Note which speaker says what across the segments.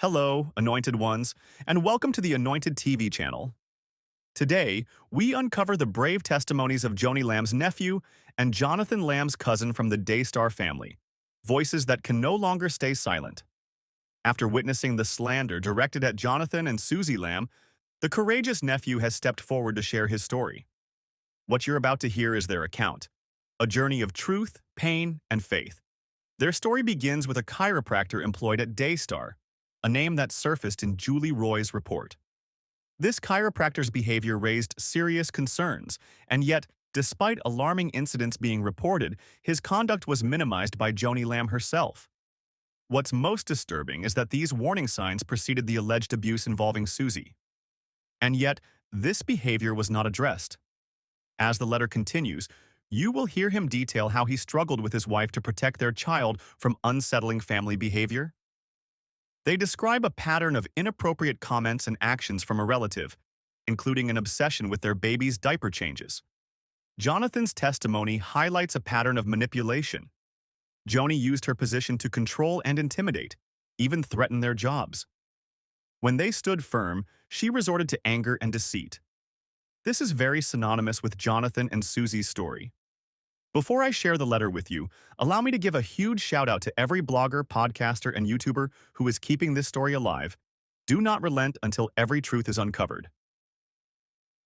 Speaker 1: Hello, anointed ones, and welcome to the Anointed TV channel. Today, we uncover the brave testimonies of Joni Lamb's nephew and Jonathan Lamb's cousin from the Daystar family, voices that can no longer stay silent. After witnessing the slander directed at Jonathan and Susie Lamb, the courageous nephew has stepped forward to share his story. What you're about to hear is their account, a journey of truth, pain, and faith. Their story begins with a chiropractor employed at Daystar, a name that surfaced in Julie Roy's report. This chiropractor's behavior raised serious concerns, and yet, despite alarming incidents being reported, his conduct was minimized by Joni Lamb herself. What's most disturbing is that these warning signs preceded the alleged abuse involving Susie. And yet, this behavior was not addressed. As the letter continues, you will hear him detail how he struggled with his wife to protect their child from unsettling family behavior. They describe a pattern of inappropriate comments and actions from a relative, including an obsession with their baby's diaper changes. Jonathan's testimony highlights a pattern of manipulation. Joni used her position to control and intimidate, even threaten their jobs. When they stood firm, she resorted to anger and deceit. This is very synonymous with Jonathan and Susie's story. Before I share the letter with you, allow me to give a huge shout out to every blogger, podcaster, and YouTuber who is keeping this story alive. Do not relent until every truth is uncovered.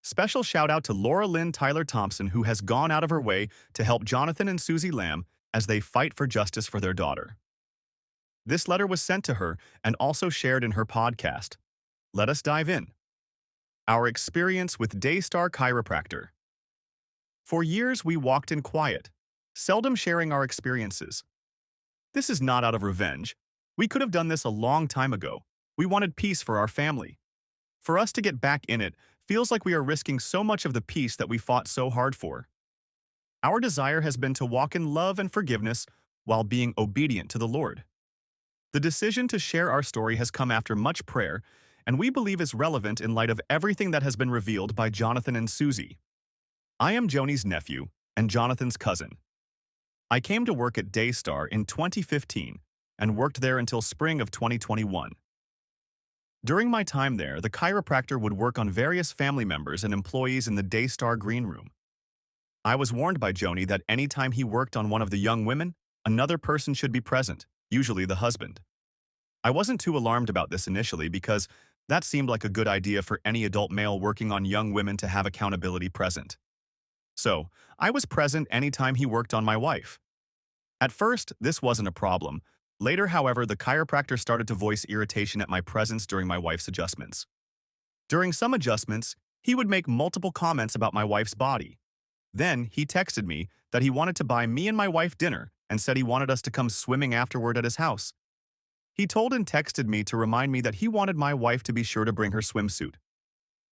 Speaker 1: Special shout out to Laura Lynn Tyler Thompson, who has gone out of her way to help Jonathan and Susie Lamb as they fight for justice for their daughter. This letter was sent to her and also shared in her podcast. Let us dive in. Our experience with Daystar Chiropractor. For years, we walked in quiet, seldom sharing our experiences. This is not out of revenge. We could have done this a long time ago. We wanted peace for our family. For us to get back in it feels like we are risking so much of the peace that we fought so hard for. Our desire has been to walk in love and forgiveness while being obedient to the Lord. The decision to share our story has come after much prayer, and we believe is relevant in light of everything that has been revealed by Jonathan and Susie. I am Joni's nephew and Jonathan's cousin. I came to work at Daystar in 2015 and worked there until spring of 2021. During my time there, the chiropractor would work on various family members and employees in the Daystar green room. I was warned by Joni that anytime he worked on one of the young women, another person should be present, usually the husband. I wasn't too alarmed about this initially because that seemed like a good idea for any adult male working on young women to have accountability present. So, I was present anytime he worked on my wife. At first, this wasn't a problem. Later, however, the chiropractor started to voice irritation at my presence during my wife's adjustments. During some adjustments, he would make multiple comments about my wife's body. Then, he texted me that he wanted to buy me and my wife dinner and said he wanted us to come swimming afterward at his house. He told and texted me to remind me that he wanted my wife to be sure to bring her swimsuit.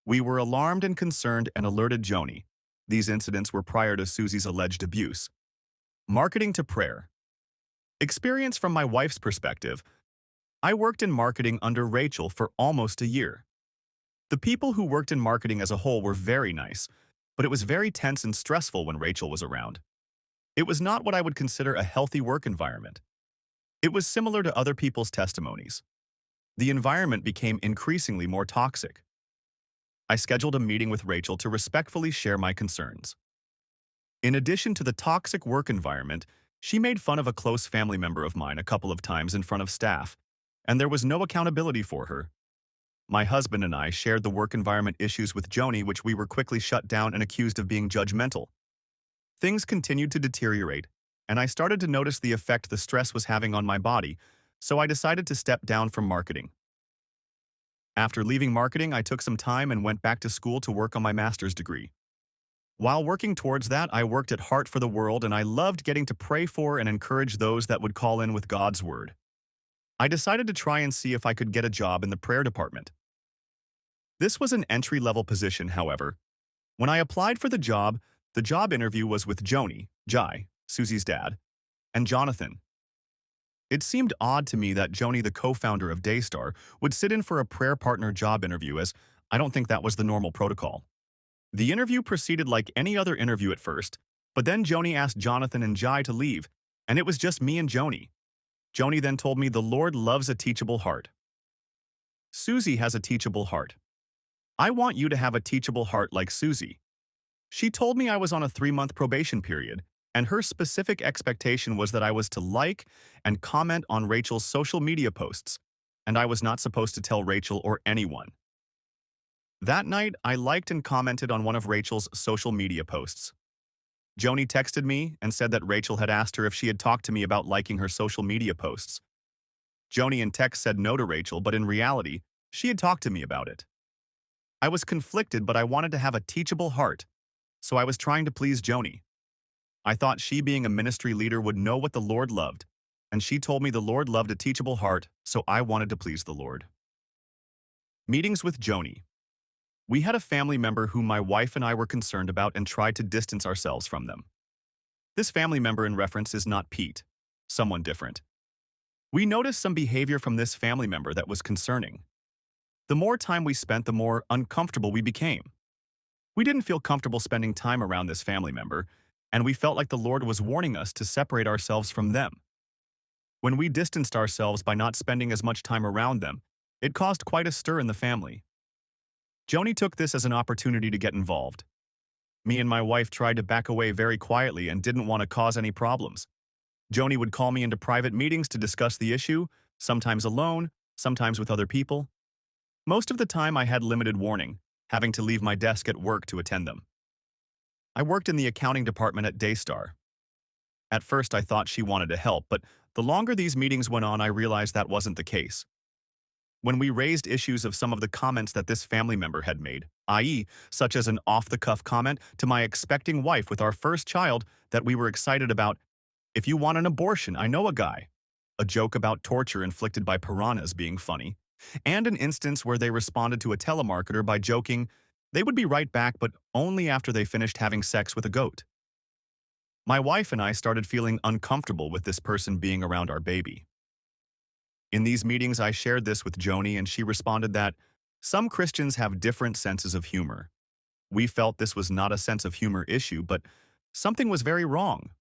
Speaker 1: We were alarmed and concerned and alerted Joni. These incidents were prior to Susie's alleged abuse. Marketing to prayer. Experience from my wife's perspective. I worked in marketing under Rachel for almost a year. The people who worked in marketing as a whole were very nice, but it was very tense and stressful when Rachel was around. It was not what I would consider a healthy work environment. It was similar to other people's testimonies. The environment became increasingly more toxic. I scheduled a meeting with Rachel to respectfully share my concerns. In addition to the toxic work environment, she made fun of a close family member of mine a couple of times in front of staff, and there was no accountability for her. My husband and I shared the work environment issues with Joni, which we were quickly shut down and accused of being judgmental. Things continued to deteriorate, and I started to notice the effect the stress was having on my body, so I decided to step down from marketing. After leaving marketing, I took some time and went back to school to work on my master's degree. While working towards that, I worked at Heart for the World, and I loved getting to pray for and encourage those that would call in with God's word. I decided to try and see if I could get a job in the prayer department. This was an entry-level position, however. When I applied for the job interview was with Joni, Jai, Susie's dad, and Jonathan. It seemed odd to me that Joni, the co-founder of Daystar, would sit in for a prayer partner job interview, as I don't think that was the normal protocol. The interview proceeded like any other interview at first, but then Joni asked Jonathan and Jai to leave, and it was just me and Joni. Joni then told me the Lord loves a teachable heart. Susie has a teachable heart. I want you to have a teachable heart like Susie. She told me I was on a 3-month probation period, and her specific expectation was that I was to like and comment on Rachel's social media posts, and I was not supposed to tell Rachel or anyone. That night, I liked and commented on one of Rachel's social media posts. Joni texted me and said that Rachel had asked her if she had talked to me about liking her social media posts. Joni in text said no to Rachel, but in reality, she had talked to me about it. I was conflicted, but I wanted to have a teachable heart, so I was trying to please Joni. I thought she, being a ministry leader, would know what the Lord loved, and she told me the Lord loved a teachable heart, so I wanted to please the Lord. Meetings with Joni. We had a family member whom my wife and I were concerned about and tried to distance ourselves from them. This family member in reference is not Pete, someone different. We noticed some behavior from this family member that was concerning. The more time we spent, the more uncomfortable we became. We didn't feel comfortable spending time around this family member, and we felt like the Lord was warning us to separate ourselves from them. When we distanced ourselves by not spending as much time around them, it caused quite a stir in the family. Joni took this as an opportunity to get involved. Me and my wife tried to back away very quietly and didn't want to cause any problems. Joni would call me into private meetings to discuss the issue, sometimes alone, sometimes with other people. Most of the time I had limited warning, having to leave my desk at work to attend them. I worked in the accounting department at Daystar. At first I thought she wanted to help, but the longer these meetings went on, I realized that wasn't the case. When we raised issues of some of the comments that this family member had made, i.e., such as an off-the-cuff comment to my expecting wife with our first child that we were excited about, "If you want an abortion, I know a guy," a joke about torture inflicted by piranhas being funny, and an instance where they responded to a telemarketer by joking they would be right back but only after they finished having sex with a goat. My wife and I started feeling uncomfortable with this person being around our baby. In these meetings, I shared this with Joni, and she responded that some Christians have different senses of humor. We felt this was not a sense of humor issue, but something was very wrong.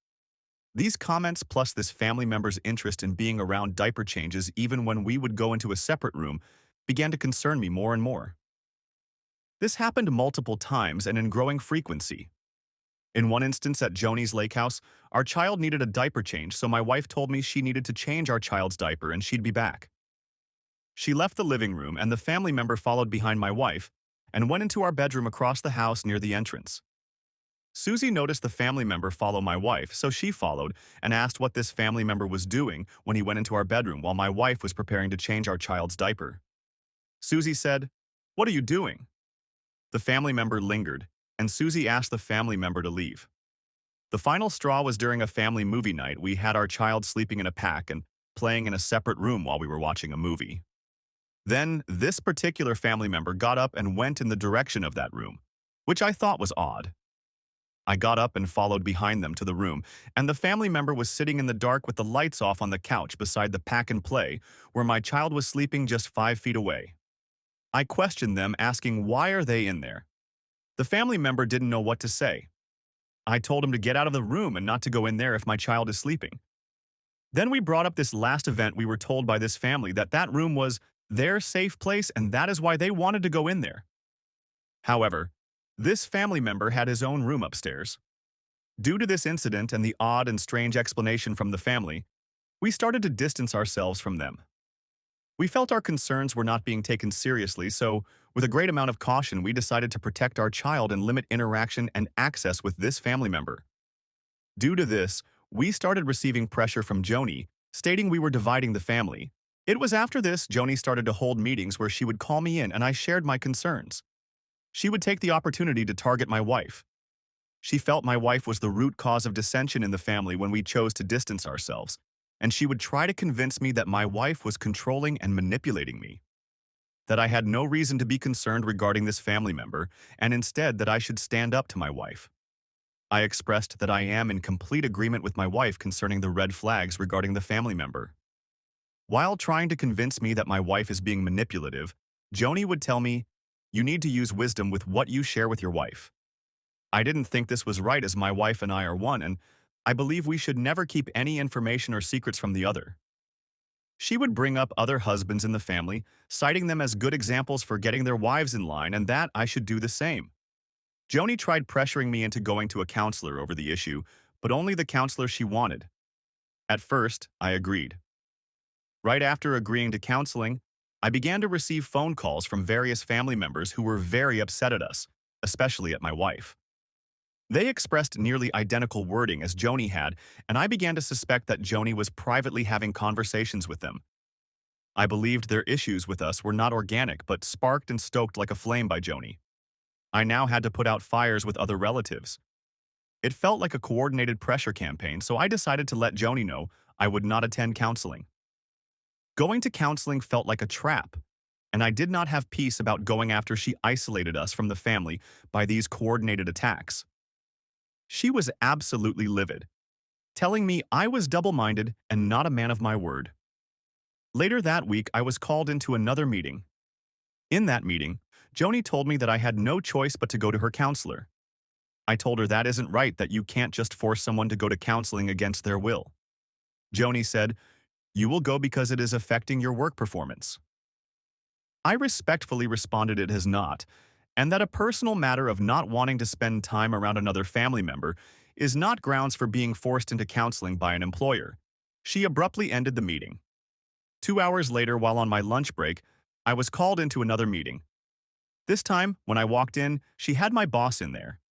Speaker 1: These comments, plus this family member's interest in being around diaper changes even when we would go into a separate room, began to concern me more and more. This happened multiple times and in growing frequency. In one instance at Joni's lake house, our child needed a diaper change, so my wife told me she needed to change our child's diaper and she'd be back. She left the living room and the family member followed behind my wife and went into our bedroom across the house near the entrance. Susie noticed the family member follow my wife, so she followed and asked what this family member was doing when he went into our bedroom while my wife was preparing to change our child's diaper. Susie said, "What are you doing?" The family member lingered, and Susie asked the family member to leave. The final straw was during a family movie night. We had our child sleeping in a pack and playing in a separate room while we were watching a movie. Then, this particular family member got up and went in the direction of that room, which I thought was odd. I got up and followed behind them to the room, and the family member was sitting in the dark with the lights off on the couch beside the pack and play, where my child was sleeping just 5 feet away. I questioned them, asking why are they in there. The family member didn't know what to say. I told him to get out of the room and not to go in there if my child is sleeping. Then we brought up this last event. We were told by this family that that room was their safe place and that is why they wanted to go in there. However, this family member had his own room upstairs. Due to this incident and the odd and strange explanation from the family, we started to distance ourselves from them. We felt our concerns were not being taken seriously, so with a great amount of caution, we decided to protect our child and limit interaction and access with this family member. Due to this, we started receiving pressure from Joni, stating we were dividing the family. It was after this Joni started to hold meetings where she would call me in and I shared my concerns. She would take the opportunity to target my wife. She felt my wife was the root cause of dissension in the family when we chose to distance ourselves, and she would try to convince me that my wife was controlling and manipulating me, that I had no reason to be concerned regarding this family member, and instead that I should stand up to my wife. I expressed that I am in complete agreement with my wife concerning the red flags regarding the family member. While trying to convince me that my wife is being manipulative, Joni would tell me, "You need to use wisdom with what you share with your wife." I didn't think this was right as my wife and I are one, and I believe we should never keep any information or secrets from the other. She would bring up other husbands in the family, citing them as good examples for getting their wives in line and that I should do the same. Joni tried pressuring me into going to a counselor over the issue, but only the counselor she wanted. At first, I agreed. Right after agreeing to counseling, I began to receive phone calls from various family members who were very upset at us, especially at my wife. They expressed nearly identical wording as Joni had, and I began to suspect that Joni was privately having conversations with them. I believed their issues with us were not organic but sparked and stoked like a flame by Joni. I now had to put out fires with other relatives. It felt like a coordinated pressure campaign, so I decided to let Joni know I would not attend counseling. Going to counseling felt like a trap, and I did not have peace about going after she isolated us from the family by these coordinated attacks. She was absolutely livid, telling me I was double-minded and not a man of my word. Later that week, I was called into another meeting. In that meeting, Joni told me that I had no choice but to go to her counselor. I told her that isn't right, that you can't just force someone to go to counseling against their will. Joni said, "You will go because it is affecting your work performance." I respectfully responded it has not, and that a personal matter of not wanting to spend time around another family member is not grounds for being forced into counseling by an employer. She abruptly ended the meeting. 2 hours later, while on my lunch break, I was called into another meeting. This time, when I walked in, she had my boss in there.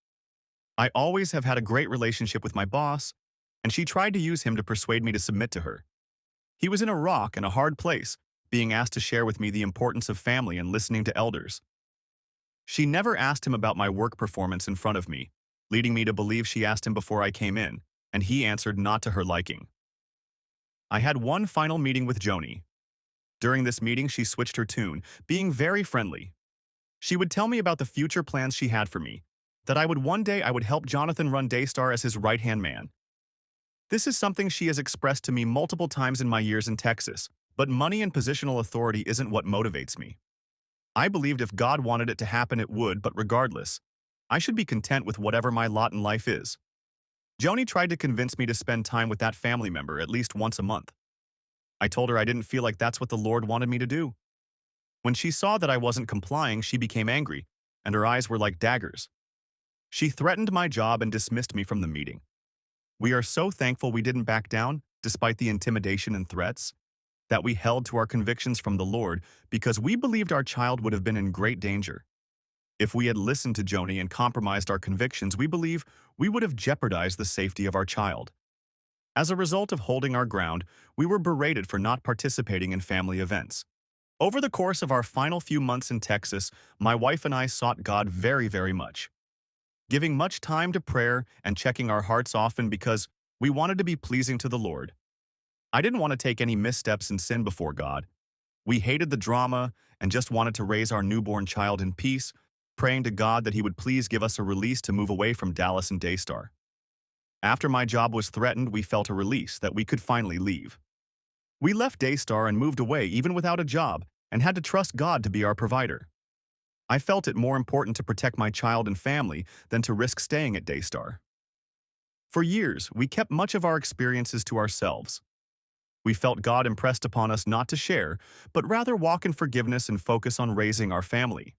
Speaker 1: I always have had a great relationship with my boss, and she tried to use him to persuade me to submit to her. He was in a rock and a hard place, being asked to share with me the importance of family and listening to elders. She never asked him about my work performance in front of me, leading me to believe she asked him before I came in, and he answered not to her liking. I had one final meeting with Joni. During this meeting, she switched her tune, being very friendly. She would tell me about the future plans she had for me, that one day I would help Jonathan run Daystar as his right-hand man. This is something she has expressed to me multiple times in my years in Texas, but money and positional authority isn't what motivates me. I believed if God wanted it to happen, it would, but regardless, I should be content with whatever my lot in life is. Joni tried to convince me to spend time with that family member at least once a month. I told her I didn't feel like that's what the Lord wanted me to do. When she saw that I wasn't complying, she became angry, and her eyes were like daggers. She threatened my job and dismissed me from the meeting. We are so thankful we didn't back down, despite the intimidation and threats, that we held to our convictions from the Lord because we believed our child would have been in great danger. If we had listened to Joni and compromised our convictions, we believe we would have jeopardized the safety of our child. As a result of holding our ground, we were berated for not participating in family events. Over the course of our final few months in Texas, my wife and I sought God very, very much, giving much time to prayer and checking our hearts often because we wanted to be pleasing to the Lord. I didn't want to take any missteps and sin before God. We hated the drama and just wanted to raise our newborn child in peace, praying to God that He would please give us a release to move away from Dallas and Daystar. After my job was threatened, we felt a release that we could finally leave. We left Daystar and moved away even without a job and had to trust God to be our provider. I felt it more important to protect my child and family than to risk staying at Daystar. For years, we kept much of our experiences to ourselves. We felt God impressed upon us not to share, but rather walk in forgiveness and focus on raising our family.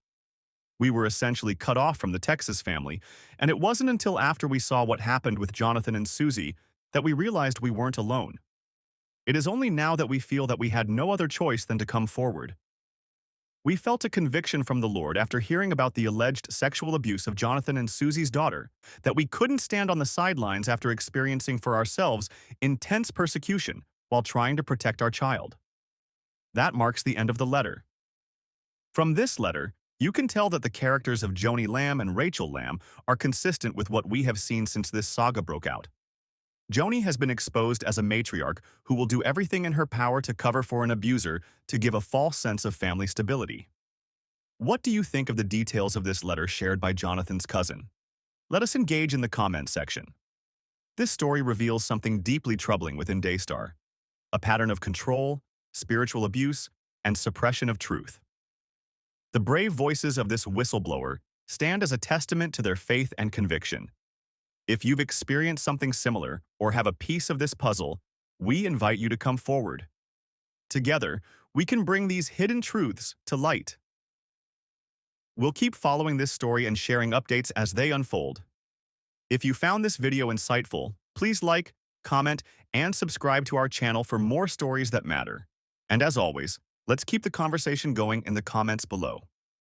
Speaker 1: We were essentially cut off from the Texas family, and it wasn't until after we saw what happened with Jonathan and Susie that we realized we weren't alone. It is only now that we feel that we had no other choice than to come forward. We felt a conviction from the Lord after hearing about the alleged sexual abuse of Jonathan and Susie's daughter, that we couldn't stand on the sidelines after experiencing for ourselves intense persecution while trying to protect our child. That marks the end of the letter. From this letter, you can tell that the characters of Joni Lamb and Rachel Lamb are consistent with what we have seen since this saga broke out. Joni has been exposed as a matriarch who will do everything in her power to cover for an abuser to give a false sense of family stability. What do you think of the details of this letter shared by Jonathan's cousin? Let us engage in the comment section. This story reveals something deeply troubling within Daystar, a pattern of control, spiritual abuse, and suppression of truth. The brave voices of this whistleblower stand as a testament to their faith and conviction. If you've experienced something similar or have a piece of this puzzle, we invite you to come forward. Together, we can bring these hidden truths to light. We'll keep following this story and sharing updates as they unfold. If you found this video insightful, please like, comment, and subscribe to our channel for more stories that matter. And as always, let's keep the conversation going in the comments below.